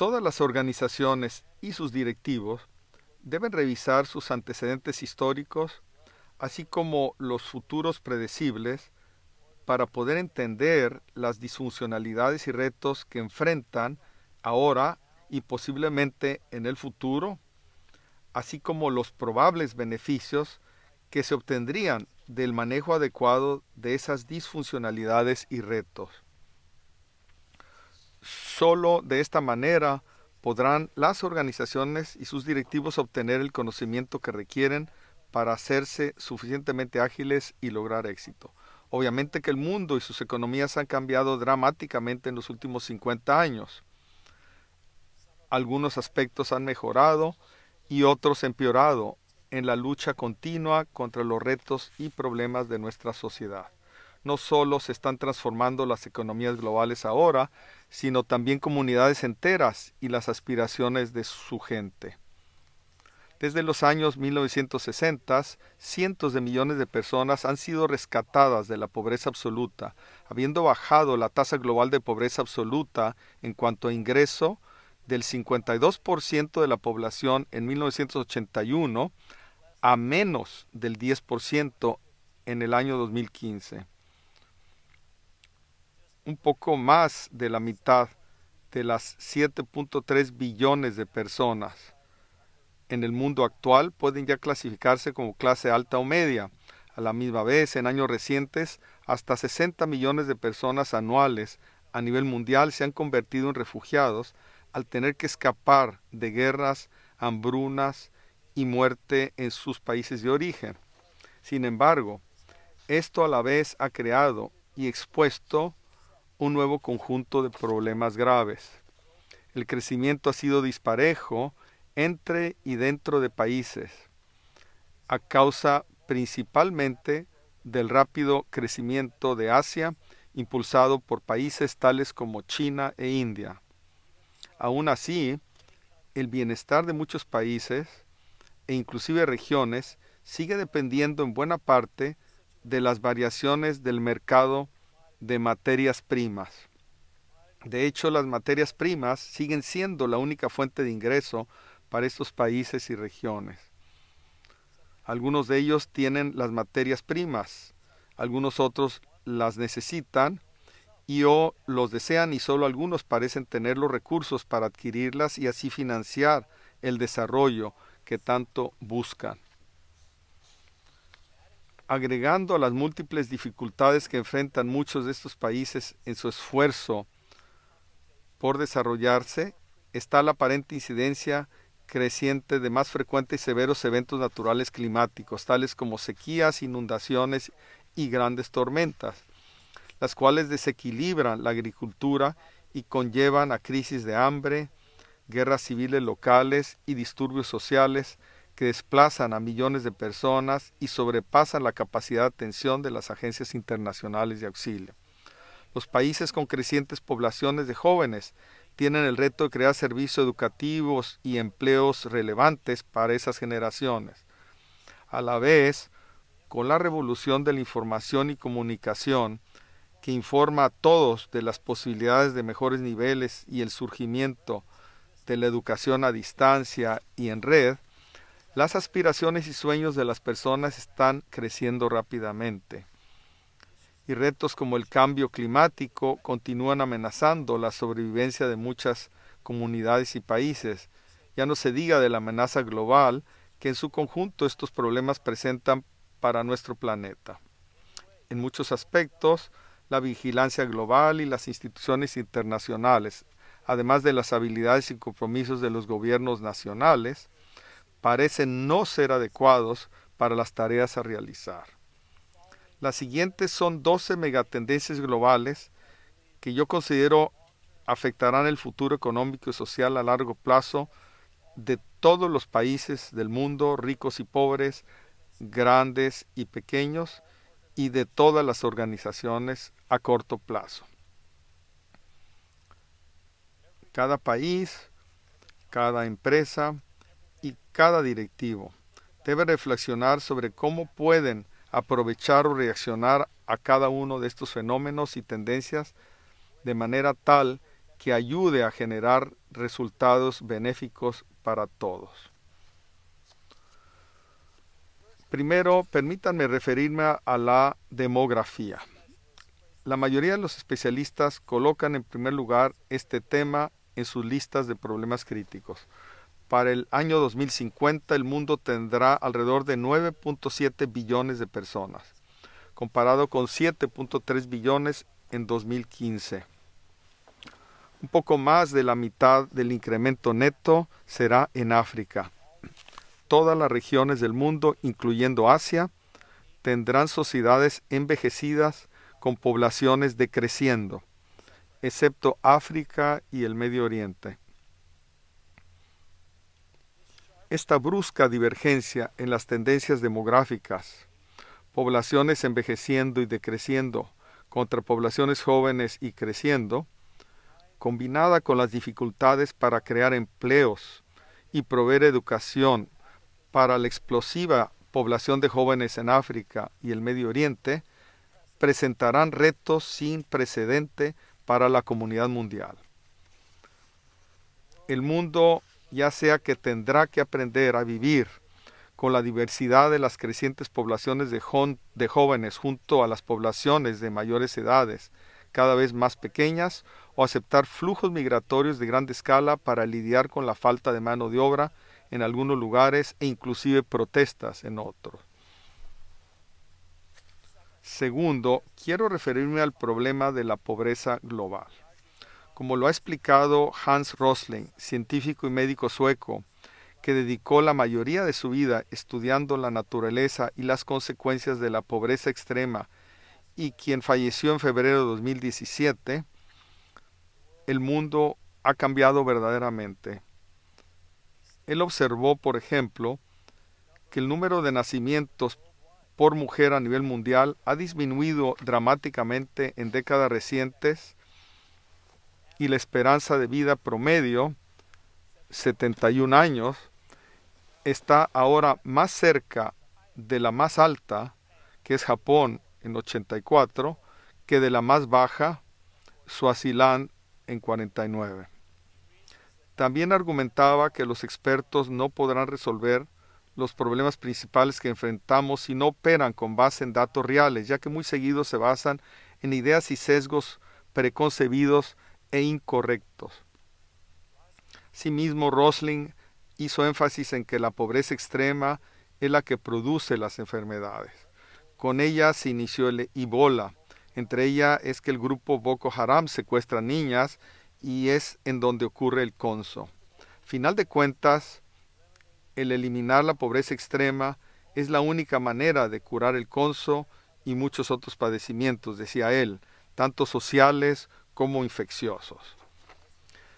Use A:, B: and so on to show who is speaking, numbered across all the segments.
A: Todas las organizaciones y sus directivos deben revisar sus antecedentes históricos, así como los futuros predecibles, para poder entender las disfuncionalidades y retos que enfrentan ahora y posiblemente en el futuro, así como los probables beneficios que se obtendrían del manejo adecuado de esas disfuncionalidades y retos. Solo de esta manera podrán las organizaciones y sus directivos obtener el conocimiento que requieren para hacerse suficientemente ágiles y lograr éxito. Obviamente que el mundo y sus economías han cambiado dramáticamente en los últimos 50 años. Algunos aspectos han mejorado y otros empeorado en la lucha continua contra los retos y problemas de nuestra sociedad. No solo se están transformando las economías globales ahora, sino también comunidades enteras y las aspiraciones de su gente. Desde los años 1960, cientos de millones de personas han sido rescatadas de la pobreza absoluta, habiendo bajado la tasa global de pobreza absoluta en cuanto a ingreso del 52% de la población en 1981 a menos del 10% en el año 2015. Un poco más de la mitad de las 7.3 billones de personas en el mundo actual pueden ya clasificarse como clase alta o media. A la misma vez, en años recientes, hasta 60 millones de personas anuales a nivel mundial se han convertido en refugiados al tener que escapar de guerras, hambrunas y muerte en sus países de origen. Sin embargo, esto a la vez ha creado y expuesto un nuevo conjunto de problemas graves. El crecimiento ha sido disparejo entre y dentro de países, a causa principalmente del rápido crecimiento de Asia, impulsado por países tales como China e India. Aún así, el bienestar de muchos países e inclusive regiones sigue dependiendo en buena parte de las variaciones del mercado de materias primas. De hecho, las materias primas siguen siendo la única fuente de ingreso para estos países y regiones. Algunos de ellos tienen las materias primas, algunos otros las necesitan y o los desean y solo algunos parecen tener los recursos para adquirirlas y así financiar el desarrollo que tanto buscan. Agregando a las múltiples dificultades que enfrentan muchos de estos países en su esfuerzo por desarrollarse, está la aparente incidencia creciente de más frecuentes y severos eventos naturales climáticos, tales como sequías, inundaciones y grandes tormentas, las cuales desequilibran la agricultura y conllevan a crisis de hambre, guerras civiles locales y disturbios sociales que desplazan a millones de personas y sobrepasan la capacidad de atención de las agencias internacionales de auxilio. Los países con crecientes poblaciones de jóvenes tienen el reto de crear servicios educativos y empleos relevantes para esas generaciones. A la vez, con la revolución de la información y comunicación, que informa a todos de las posibilidades de mejores niveles y el surgimiento de la educación a distancia y en red, las aspiraciones y sueños de las personas están creciendo rápidamente. Y retos como el cambio climático continúan amenazando la sobrevivencia de muchas comunidades y países. Ya no se diga de la amenaza global que en su conjunto estos problemas presentan para nuestro planeta. En muchos aspectos, la vigilancia global y las instituciones internacionales, además de las habilidades y compromisos de los gobiernos nacionales, parecen no ser adecuados para las tareas a realizar. Las siguientes son 12 megatendencias globales que yo considero afectarán el futuro económico y social a largo plazo de todos los países del mundo, ricos y pobres, grandes y pequeños, y de todas las organizaciones a corto plazo. Cada país, cada empresa y cada directivo debe reflexionar sobre cómo pueden aprovechar o reaccionar a cada uno de estos fenómenos y tendencias de manera tal que ayude a generar resultados benéficos para todos. Primero, permítanme referirme a la demografía. La mayoría de los especialistas colocan en primer lugar este tema en sus listas de problemas críticos. Para el año 2050, el mundo tendrá alrededor de 9.7 billones de personas, comparado con 7.3 billones en 2015. Un poco más de la mitad del incremento neto será en África. Todas las regiones del mundo, incluyendo Asia, tendrán sociedades envejecidas con poblaciones decreciendo, excepto África y el Medio Oriente. Esta brusca divergencia en las tendencias demográficas, poblaciones envejeciendo y decreciendo contra poblaciones jóvenes y creciendo, combinada con las dificultades para crear empleos y proveer educación para la explosiva población de jóvenes en África y el Medio Oriente, presentarán retos sin precedente para la comunidad mundial. El mundo, ya sea que tendrá que aprender a vivir con la diversidad de las crecientes poblaciones de jóvenes junto a las poblaciones de mayores edades, cada vez más pequeñas, o aceptar flujos migratorios de gran escala para lidiar con la falta de mano de obra en algunos lugares e inclusive protestas en otros. Segundo, quiero referirme al problema de la pobreza global. Como lo ha explicado Hans Rosling, científico y médico sueco, que dedicó la mayoría de su vida estudiando la naturaleza y las consecuencias de la pobreza extrema y quien falleció en febrero de 2017, el mundo ha cambiado verdaderamente. Él observó, por ejemplo, que el número de nacimientos por mujer a nivel mundial ha disminuido dramáticamente en décadas recientes y la esperanza de vida promedio, 71 años, está ahora más cerca de la más alta, que es Japón en 84, que de la más baja, Suaziland en 49. También argumentaba que los expertos no podrán resolver los problemas principales que enfrentamos si no operan con base en datos reales, ya que muy seguido se basan en ideas y sesgos preconcebidos e incorrectos. Asimismo, Rosling hizo énfasis en que la pobreza extrema es la que produce las enfermedades. Con ella se inició el Ebola. Entre ellas es que el grupo Boko Haram secuestra niñas y es en donde ocurre el conso. Final de cuentas, el eliminar la pobreza extrema es la única manera de curar el conso y muchos otros padecimientos, decía él, tanto sociales como infecciosos.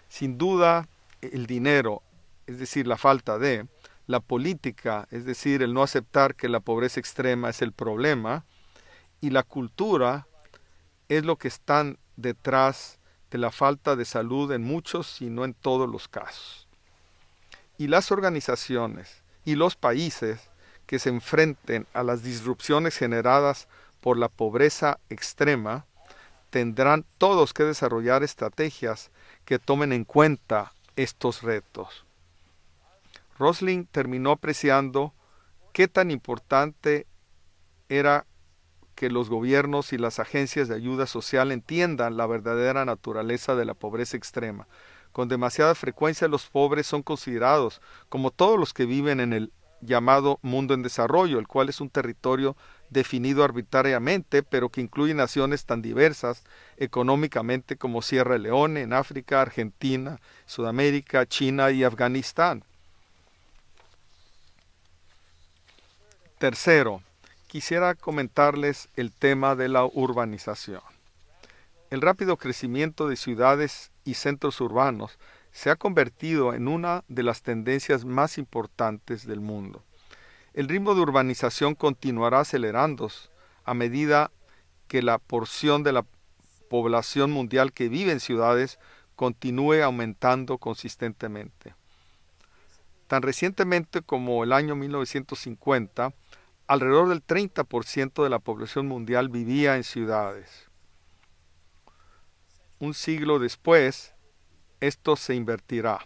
A: Sin duda, el dinero, es decir, la falta de, la política, es decir, el no aceptar que la pobreza extrema es el problema, y la cultura es lo que están detrás de la falta de salud en muchos y no en todos los casos. Y las organizaciones y los países que se enfrenten a las disrupciones generadas por la pobreza extrema tendrán todos que desarrollar estrategias que tomen en cuenta estos retos. Rosling terminó apreciando qué tan importante era que los gobiernos y las agencias de ayuda social entiendan la verdadera naturaleza de la pobreza extrema. Con demasiada frecuencia los pobres son considerados como todos los que viven en el llamado mundo en desarrollo, el cual es un territorio definido arbitrariamente, pero que incluye naciones tan diversas económicamente como Sierra Leone en África, Argentina, Sudamérica, China y Afganistán. Tercero, quisiera comentarles el tema de la urbanización. El rápido crecimiento de ciudades y centros urbanos se ha convertido en una de las tendencias más importantes del mundo. El ritmo de urbanización continuará acelerándose a medida que la porción de la población mundial que vive en ciudades continúe aumentando consistentemente. Tan recientemente como el año 1950, alrededor del 30% de la población mundial vivía en ciudades. Un siglo después, esto se invertirá.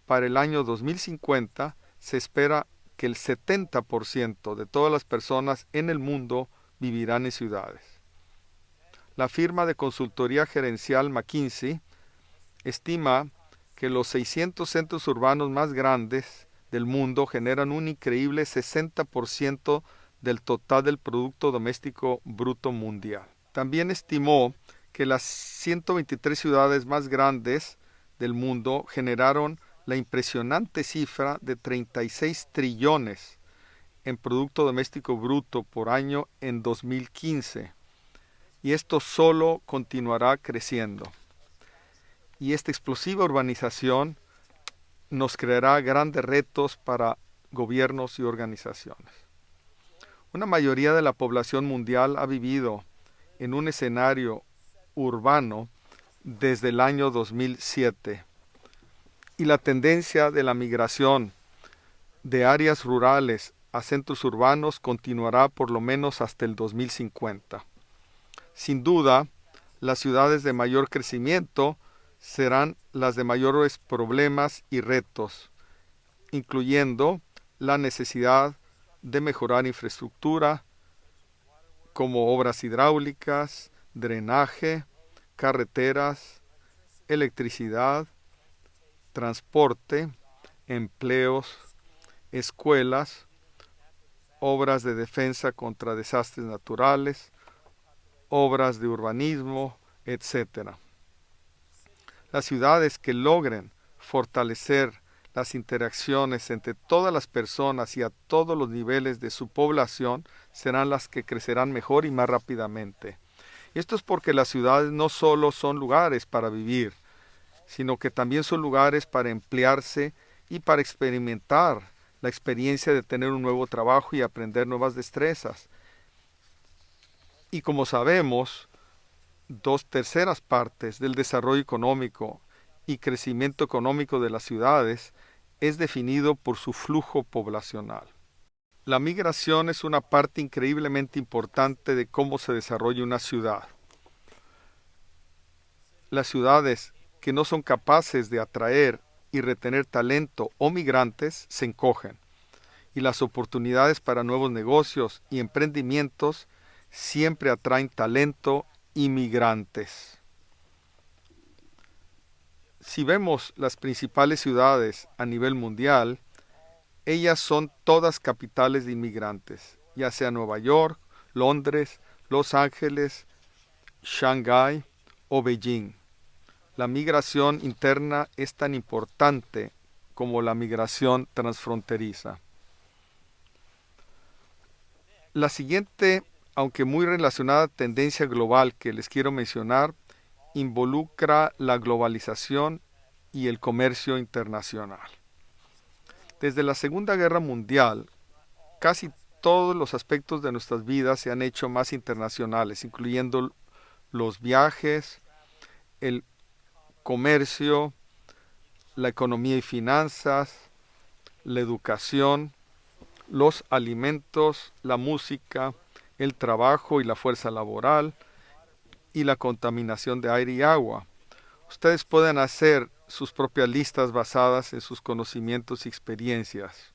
A: Para el año 2050 se espera que el 70% de todas las personas en el mundo vivirán en ciudades. La firma de consultoría gerencial McKinsey estima que los 600 centros urbanos más grandes del mundo generan un increíble 60% del total del Producto Doméstico Bruto Mundial. También estimó que las 123 ciudades más grandes del mundo generaron la impresionante cifra de 36 trillones en Producto Doméstico Bruto por año en 2015. Y esto solo continuará creciendo. Y esta explosiva urbanización nos creará grandes retos para gobiernos y organizaciones. Una mayoría de la población mundial ha vivido en un escenario urbano desde el año 2007. Y la tendencia de la migración de áreas rurales a centros urbanos continuará por lo menos hasta el 2050. Sin duda, las ciudades de mayor crecimiento serán las de mayores problemas y retos, incluyendo la necesidad de mejorar infraestructura como obras hidráulicas, drenaje, carreteras, electricidad, transporte, empleos, escuelas, obras de defensa contra desastres naturales, obras de urbanismo, etc. Las ciudades que logren fortalecer las interacciones entre todas las personas y a todos los niveles de su población serán las que crecerán mejor y más rápidamente. Y esto es porque las ciudades no solo son lugares para vivir, sino que también son lugares para emplearse y para experimentar la experiencia de tener un nuevo trabajo y aprender nuevas destrezas. Y como sabemos, 2/3 partes del desarrollo económico y crecimiento económico de las ciudades es definido por su flujo poblacional. La migración es una parte increíblemente importante de cómo se desarrolla una ciudad. Las ciudades que no son capaces de atraer y retener talento o migrantes se encogen, y las oportunidades para nuevos negocios y emprendimientos siempre atraen talento y migrantes. Si vemos las principales ciudades a nivel mundial, ellas son todas capitales de inmigrantes, ya sea Nueva York, Londres, Los Ángeles, Shanghái o Beijing. La migración interna es tan importante como la migración transfronteriza. La siguiente, aunque muy relacionada tendencia global que les quiero mencionar, involucra la globalización y el comercio internacional. Desde la Segunda Guerra Mundial, casi todos los aspectos de nuestras vidas se han hecho más internacionales, incluyendo los viajes, el comercio, la economía y finanzas, la educación, los alimentos, la música, el trabajo y la fuerza laboral, y la contaminación de aire y agua. Ustedes pueden hacer sus propias listas basadas en sus conocimientos y experiencias.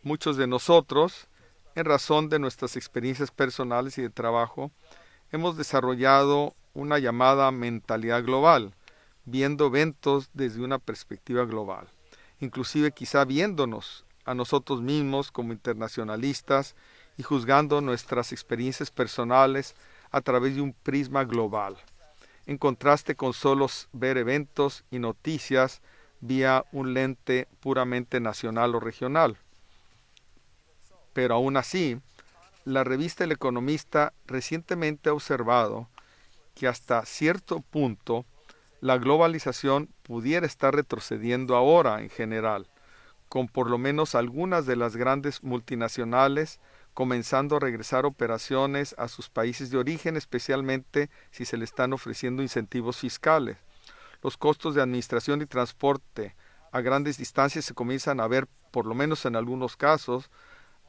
A: Muchos de nosotros, en razón de nuestras experiencias personales y de trabajo, hemos desarrollado una llamada mentalidad global, viendo eventos desde una perspectiva global, inclusive quizá viéndonos a nosotros mismos como internacionalistas y juzgando nuestras experiencias personales a través de un prisma global, en contraste con solo ver eventos y noticias vía un lente puramente nacional o regional. Pero aún así, la revista El Economista recientemente ha observado que hasta cierto punto la globalización pudiera estar retrocediendo ahora en general, con por lo menos algunas de las grandes multinacionales comenzando a regresar operaciones a sus países de origen, especialmente si se le están ofreciendo incentivos fiscales. Los costos de administración y transporte a grandes distancias se comienzan a ver, por lo menos en algunos casos,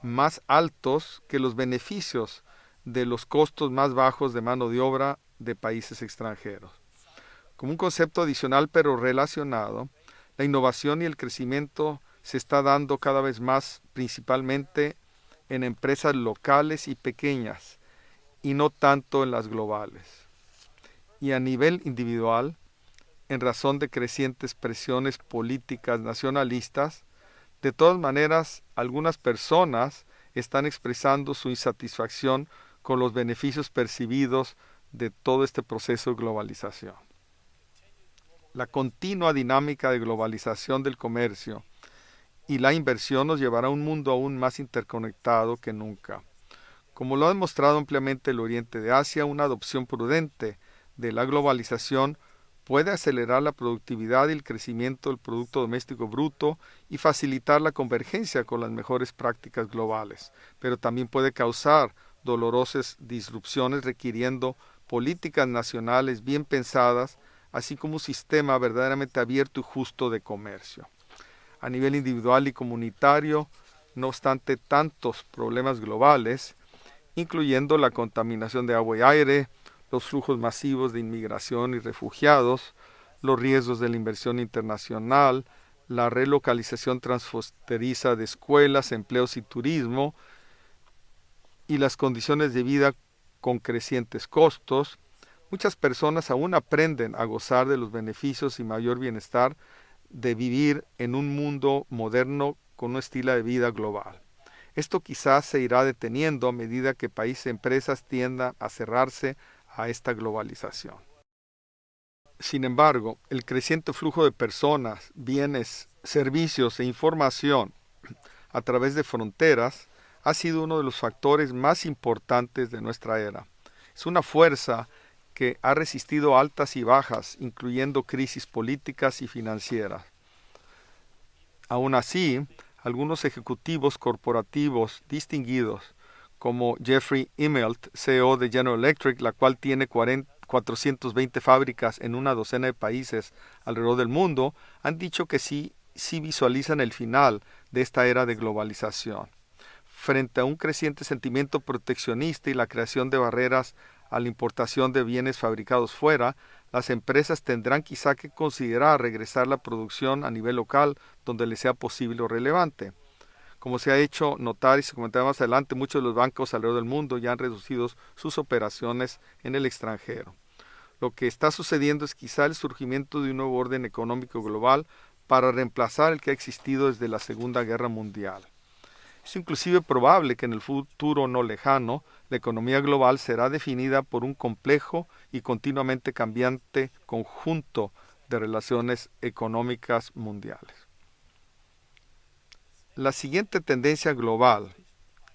A: más altos que los beneficios de los costos más bajos de mano de obra de países extranjeros. Como un concepto adicional pero relacionado, la innovación y el crecimiento se está dando cada vez más principalmente en empresas locales y pequeñas y no tanto en las globales. Y a nivel individual, en razón de crecientes presiones políticas nacionalistas, de todas maneras, algunas personas están expresando su insatisfacción con los beneficios percibidos de todo este proceso de globalización. La continua dinámica de globalización del comercio y la inversión nos llevará a un mundo aún más interconectado que nunca. Como lo ha demostrado ampliamente el Oriente de Asia, una adopción prudente de la globalización puede acelerar la productividad y el crecimiento del Producto Doméstico Bruto y facilitar la convergencia con las mejores prácticas globales, pero también puede causar dolorosas disrupciones requiriendo políticas nacionales bien pensadas, así como un sistema verdaderamente abierto y justo de comercio. A nivel individual y comunitario, no obstante tantos problemas globales, incluyendo la contaminación de agua y aire, los flujos masivos de inmigración y refugiados, los riesgos de la inversión internacional, la relocalización transfronteriza de escuelas, empleos y turismo, y las condiciones de vida con crecientes costos, muchas personas aún aprenden a gozar de los beneficios y mayor bienestar de vivir en un mundo moderno con un estilo de vida global. Esto quizás se irá deteniendo a medida que países y empresas tiendan a cerrarse a esta globalización. Sin embargo, el creciente flujo de personas, bienes, servicios e información a través de fronteras ha sido uno de los factores más importantes de nuestra era. Es una fuerza que ha resistido altas y bajas, incluyendo crisis políticas y financieras. Aún así, algunos ejecutivos corporativos distinguidos, como Jeffrey Immelt, CEO de General Electric, la cual tiene 420 fábricas en una docena de países alrededor del mundo, han dicho que sí visualizan el final de esta era de globalización. Frente a un creciente sentimiento proteccionista y la creación de barreras a la importación de bienes fabricados fuera, las empresas tendrán quizá que considerar regresar la producción a nivel local donde les sea posible o relevante. Como se ha hecho notar y se comentará más adelante, muchos de los bancos alrededor del mundo ya han reducido sus operaciones en el extranjero. Lo que está sucediendo es quizá el surgimiento de un nuevo orden económico global para reemplazar el que ha existido desde la Segunda Guerra Mundial. Es inclusive probable que en el futuro no lejano, la economía global será definida por un complejo y continuamente cambiante conjunto de relaciones económicas mundiales. La siguiente tendencia global,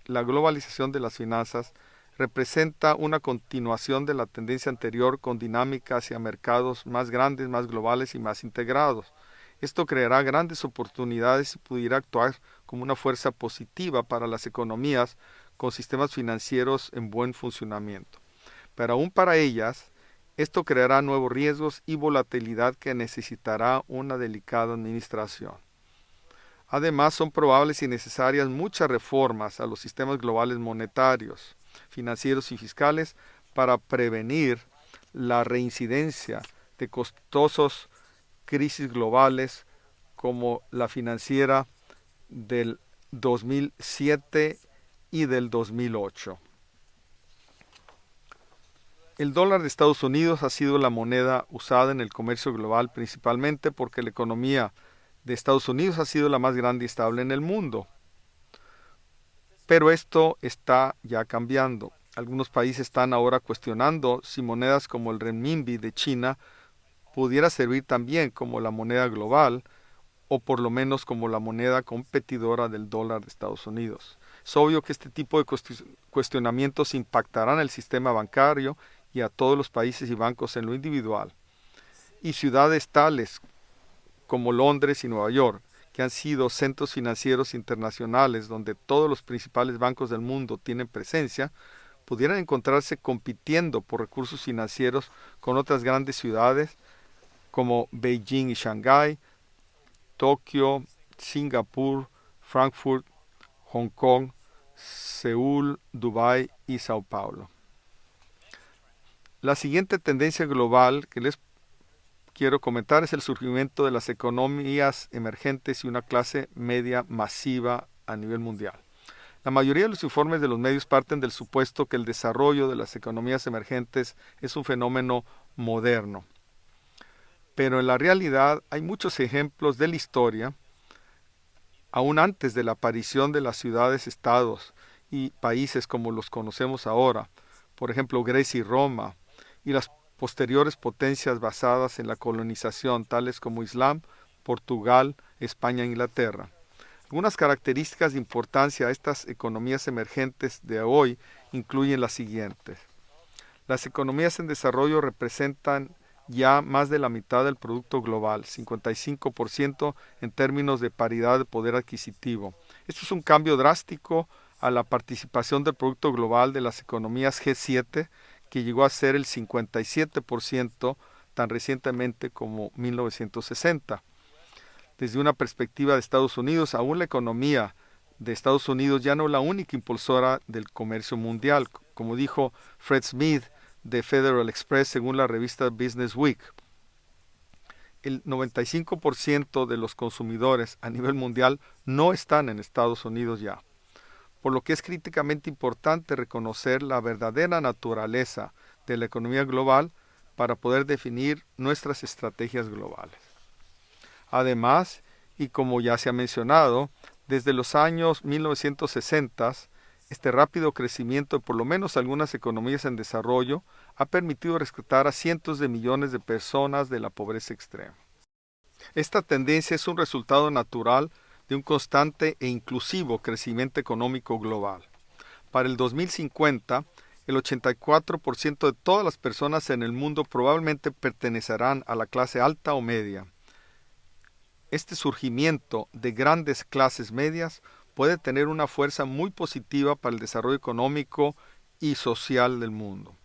A: la globalización de las finanzas, representa una continuación de la tendencia anterior con dinámica hacia mercados más grandes, más globales y más integrados. Esto creará grandes oportunidades y pudiera actuar como una fuerza positiva para las economías con sistemas financieros en buen funcionamiento. Pero aún para ellas, esto creará nuevos riesgos y volatilidad que necesitará una delicada administración. Además, son probables y necesarias muchas reformas a los sistemas globales monetarios, financieros y fiscales para prevenir la reincidencia de costosos crisis globales como la financiera del 2007 y del 2008. El dólar de Estados Unidos ha sido la moneda usada en el comercio global principalmente porque la economía de Estados Unidos ha sido la más grande y estable en el mundo. Pero esto está ya cambiando. Algunos países están ahora cuestionando si monedas como el renminbi de China pudiera servir también como la moneda global o por lo menos como la moneda competidora del dólar de Estados Unidos. Es obvio que este tipo de cuestionamientos impactarán el sistema bancario y a todos los países y bancos en lo individual. Y ciudades tales como Londres y Nueva York, que han sido centros financieros internacionales donde todos los principales bancos del mundo tienen presencia, pudieran encontrarse compitiendo por recursos financieros con otras grandes ciudades como Beijing y Shanghái, Tokio, Singapur, Frankfurt, Hong Kong, Seúl, Dubái y Sao Paulo. La siguiente tendencia global que les quiero comentar es el surgimiento de las economías emergentes y una clase media masiva a nivel mundial. La mayoría de los informes de los medios parten del supuesto que el desarrollo de las economías emergentes es un fenómeno moderno. Pero en la realidad hay muchos ejemplos de la historia, aún antes de la aparición de las ciudades-estados y países como los conocemos ahora, por ejemplo Grecia y Roma, y las posteriores potencias basadas en la colonización, tales como Islam, Portugal, España e Inglaterra. Algunas características de importancia a estas economías emergentes de hoy incluyen las siguientes. Las economías en desarrollo representan ya más de la mitad del producto global, 55% en términos de paridad de poder adquisitivo. Esto es un cambio drástico a la participación del producto global de las economías G7, que llegó a ser el 57% tan recientemente como 1960. Desde una perspectiva de Estados Unidos, aún la economía de Estados Unidos ya no es la única impulsora del comercio mundial, como dijo Fred Smith de Federal Express según la revista Business Week. El 95% de los consumidores a nivel mundial no están en Estados Unidos ya, por lo que es críticamente importante reconocer la verdadera naturaleza de la economía global para poder definir nuestras estrategias globales. Además, y como ya se ha mencionado, desde los años 1960, este rápido crecimiento de por lo menos algunas economías en desarrollo ha permitido rescatar a cientos de millones de personas de la pobreza extrema. Esta tendencia es un resultado natural de un constante e inclusivo crecimiento económico global. Para el 2050, el 84% de todas las personas en el mundo probablemente pertenecerán a la clase alta o media. Este surgimiento de grandes clases medias puede tener una fuerza muy positiva para el desarrollo económico y social del mundo.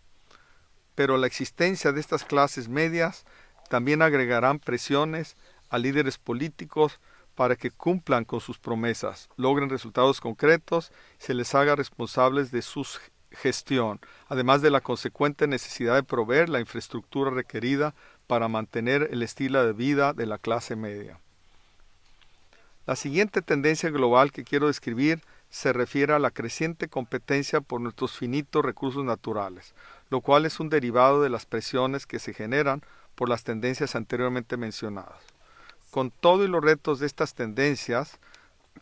A: Pero la existencia de estas clases medias también agregarán presiones a líderes políticos para que cumplan con sus promesas, logren resultados concretos y se les haga responsables de su gestión, además de la consecuente necesidad de proveer la infraestructura requerida para mantener el estilo de vida de la clase media. La siguiente tendencia global que quiero describir se refiere a la creciente competencia por nuestros finitos recursos naturales, lo cual es un derivado de las presiones que se generan por las tendencias anteriormente mencionadas. Con todo y los retos de estas tendencias,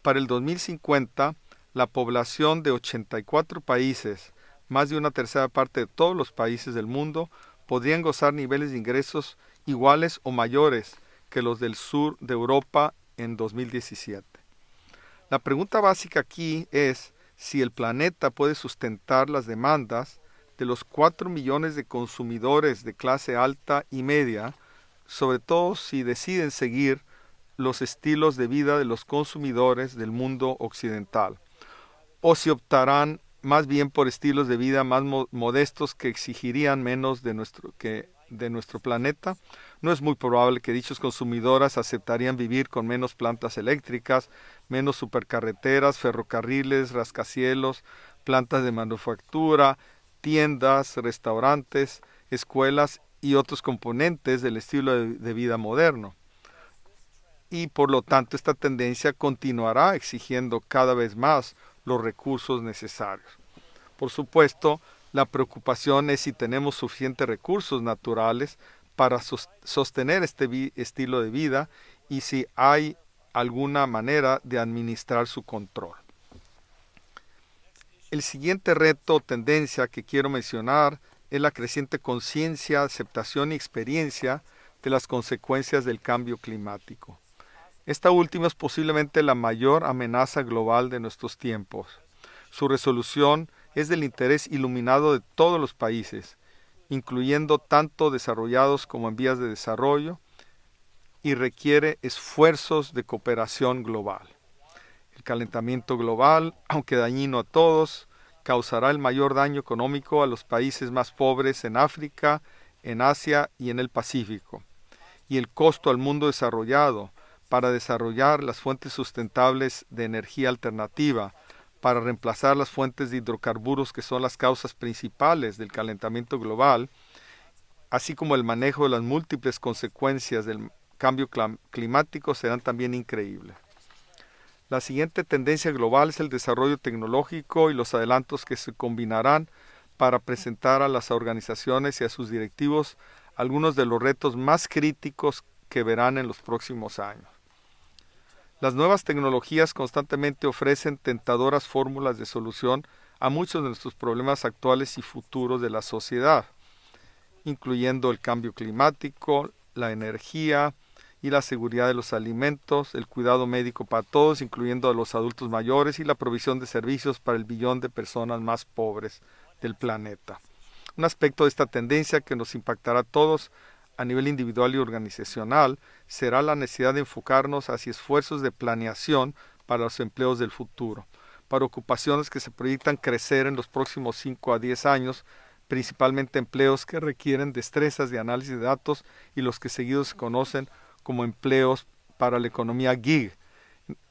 A: para el 2050, la población de 84 países, más de una tercera parte de todos los países del mundo, podrían gozar niveles de ingresos iguales o mayores que los del sur de Europa en 2017. La pregunta básica aquí es si el planeta puede sustentar las demandas de los 4 millones de consumidores de clase alta y media, sobre todo si deciden seguir los estilos de vida de los consumidores del mundo occidental, o si optarán más bien por estilos de vida más modestos que exigirían menos de nuestro planeta. No es muy probable que dichos consumidores aceptarían vivir con menos plantas eléctricas, menos supercarreteras, ferrocarriles, rascacielos, plantas de manufactura, tiendas, restaurantes, escuelas y otros componentes del estilo de vida moderno. Y por lo tanto esta tendencia continuará exigiendo cada vez más los recursos necesarios. Por supuesto, la preocupación es si tenemos suficientes recursos naturales para sostener este estilo de vida y si hay alguna manera de administrar su control. El siguiente reto o tendencia que quiero mencionar es la creciente conciencia, aceptación y experiencia de las consecuencias del cambio climático. Esta última es posiblemente la mayor amenaza global de nuestros tiempos. Su resolución es del interés iluminado de todos los países, incluyendo tanto desarrollados como en vías de desarrollo, y requiere esfuerzos de cooperación global. El calentamiento global, aunque dañino a todos, causará el mayor daño económico a los países más pobres en África, en Asia y en el Pacífico. Y el costo al mundo desarrollado para desarrollar las fuentes sustentables de energía alternativa, para reemplazar las fuentes de hidrocarburos que son las causas principales del calentamiento global, así como el manejo de las múltiples consecuencias del cambio climático serán también increíbles. La siguiente tendencia global es el desarrollo tecnológico y los adelantos que se combinarán para presentar a las organizaciones y a sus directivos algunos de los retos más críticos que verán en los próximos años. Las nuevas tecnologías constantemente ofrecen tentadoras fórmulas de solución a muchos de nuestros problemas actuales y futuros de la sociedad, incluyendo el cambio climático, la energía y la seguridad de los alimentos, el cuidado médico para todos, incluyendo a los adultos mayores, y la provisión de servicios para el billón de personas más pobres del planeta. Un aspecto de esta tendencia que nos impactará a todos a nivel individual y organizacional será la necesidad de enfocarnos hacia esfuerzos de planeación para los empleos del futuro, para ocupaciones que se proyectan crecer en los próximos 5 a 10 años, principalmente empleos que requieren destrezas de análisis de datos y los que seguidos se conocen como empleos para la economía gig,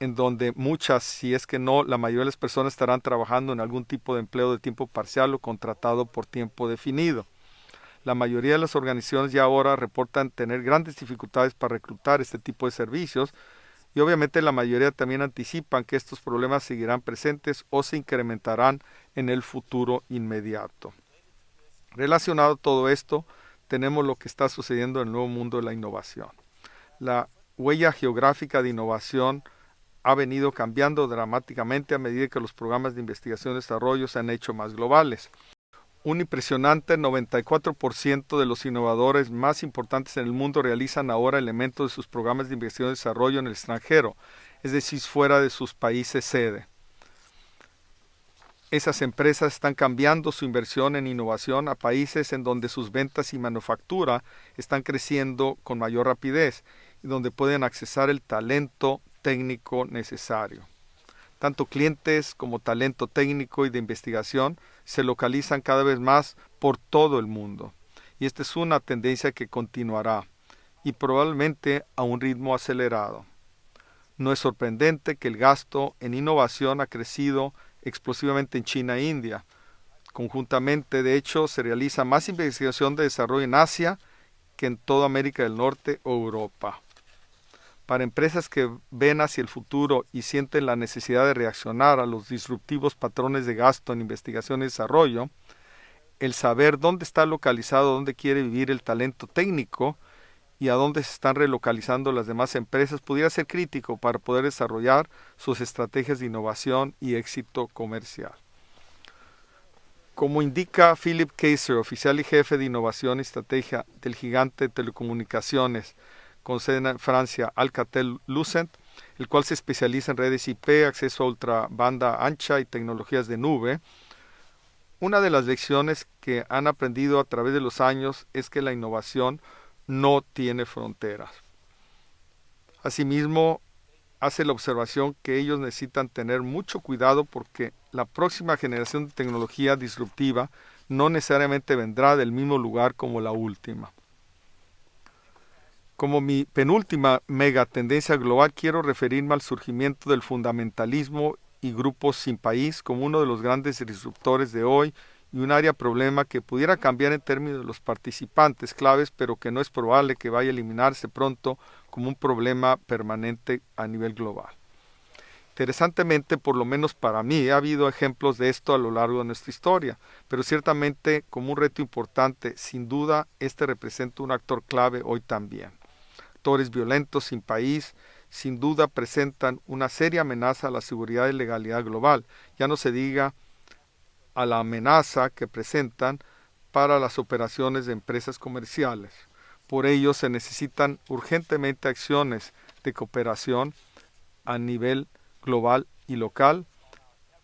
A: en donde muchas, si es que no, la mayoría de las personas estarán trabajando en algún tipo de empleo de tiempo parcial o contratado por tiempo definido. La mayoría de las organizaciones ya ahora reportan tener grandes dificultades para reclutar este tipo de servicios y obviamente la mayoría también anticipan que estos problemas seguirán presentes o se incrementarán en el futuro inmediato. Relacionado a todo esto, tenemos lo que está sucediendo en el nuevo mundo de la innovación. La huella geográfica de innovación ha venido cambiando dramáticamente a medida que los programas de investigación y desarrollo se han hecho más globales. Un impresionante 94% de los innovadores más importantes en el mundo realizan ahora elementos de sus programas de investigación y desarrollo en el extranjero, es decir, fuera de sus países sede. Esas empresas están cambiando su inversión en innovación a países en donde sus ventas y manufactura están creciendo con mayor rapidez y donde pueden accesar el talento técnico necesario. Tanto clientes como talento técnico y de investigación se localizan cada vez más por todo el mundo. Y esta es una tendencia que continuará y probablemente a un ritmo acelerado. No es sorprendente que el gasto en innovación ha crecido explosivamente en China e India. Conjuntamente, de hecho, se realiza más investigación de desarrollo en Asia que en toda América del Norte o Europa. Para empresas que ven hacia el futuro y sienten la necesidad de reaccionar a los disruptivos patrones de gasto en investigación y desarrollo, el saber dónde está localizado, dónde quiere vivir el talento técnico y a dónde se están relocalizando las demás empresas pudiera ser crítico para poder desarrollar sus estrategias de innovación y éxito comercial. Como indica Philip Kaiser, oficial y jefe de innovación y estrategia del gigante de telecomunicaciones con sede en Francia, Alcatel-Lucent, el cual se especializa en redes IP, acceso a ultra banda ancha y tecnologías de nube. Una de las lecciones que han aprendido a través de los años es que la innovación no tiene fronteras. Asimismo, hace la observación que ellos necesitan tener mucho cuidado porque la próxima generación de tecnología disruptiva no necesariamente vendrá del mismo lugar como la última. Como mi penúltima mega tendencia global, quiero referirme al surgimiento del fundamentalismo y grupos sin país como uno de los grandes disruptores de hoy y un área problema que pudiera cambiar en términos de los participantes claves, pero que no es probable que vaya a eliminarse pronto como un problema permanente a nivel global. Interesantemente, por lo menos para mí, ha habido ejemplos de esto a lo largo de nuestra historia, pero ciertamente como un reto importante, sin duda, este representa un actor clave hoy también. Actores violentos sin país, sin duda presentan una seria amenaza a la seguridad y legalidad global, ya no se diga a la amenaza que presentan para las operaciones de empresas comerciales. Por ello se necesitan urgentemente acciones de cooperación a nivel global y local,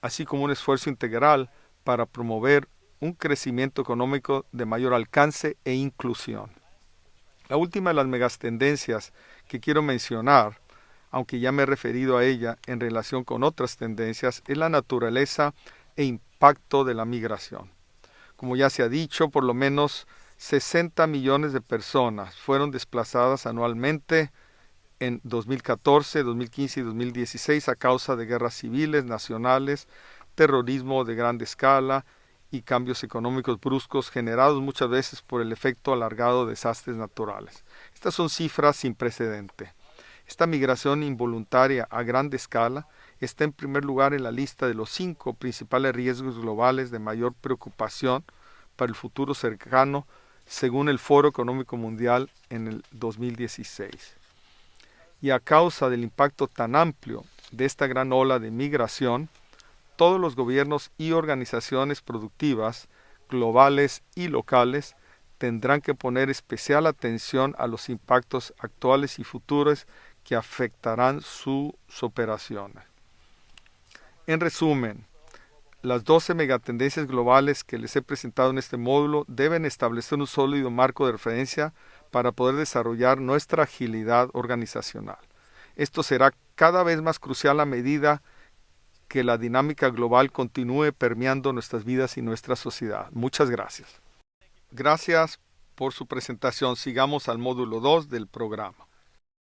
A: así como un esfuerzo integral para promover un crecimiento económico de mayor alcance e inclusión. La última de las megatendencias que quiero mencionar, aunque ya me he referido a ella en relación con otras tendencias, es la naturaleza e impacto de la migración. Como ya se ha dicho, por lo menos 60 millones de personas fueron desplazadas anualmente en 2014, 2015 y 2016 a causa de guerras civiles, nacionales, terrorismo de gran escala y cambios económicos bruscos generados muchas veces por el efecto alargado de desastres naturales. Estas son cifras sin precedente. Esta migración involuntaria a gran escala está en primer lugar en la lista de los 5 principales riesgos globales de mayor preocupación para el futuro cercano, según el Foro Económico Mundial en el 2016. Y a causa del impacto tan amplio de esta gran ola de migración, todos los gobiernos y organizaciones productivas, globales y locales, tendrán que poner especial atención a los impactos actuales y futuros que afectarán sus operaciones. En resumen, las 12 megatendencias globales que les he presentado en este módulo deben establecer un sólido marco de referencia para poder desarrollar nuestra agilidad organizacional. Esto será cada vez más crucial a medida que la dinámica global continúe permeando nuestras vidas y nuestra sociedad. Muchas gracias. Gracias por su presentación. Sigamos al módulo 2 del programa.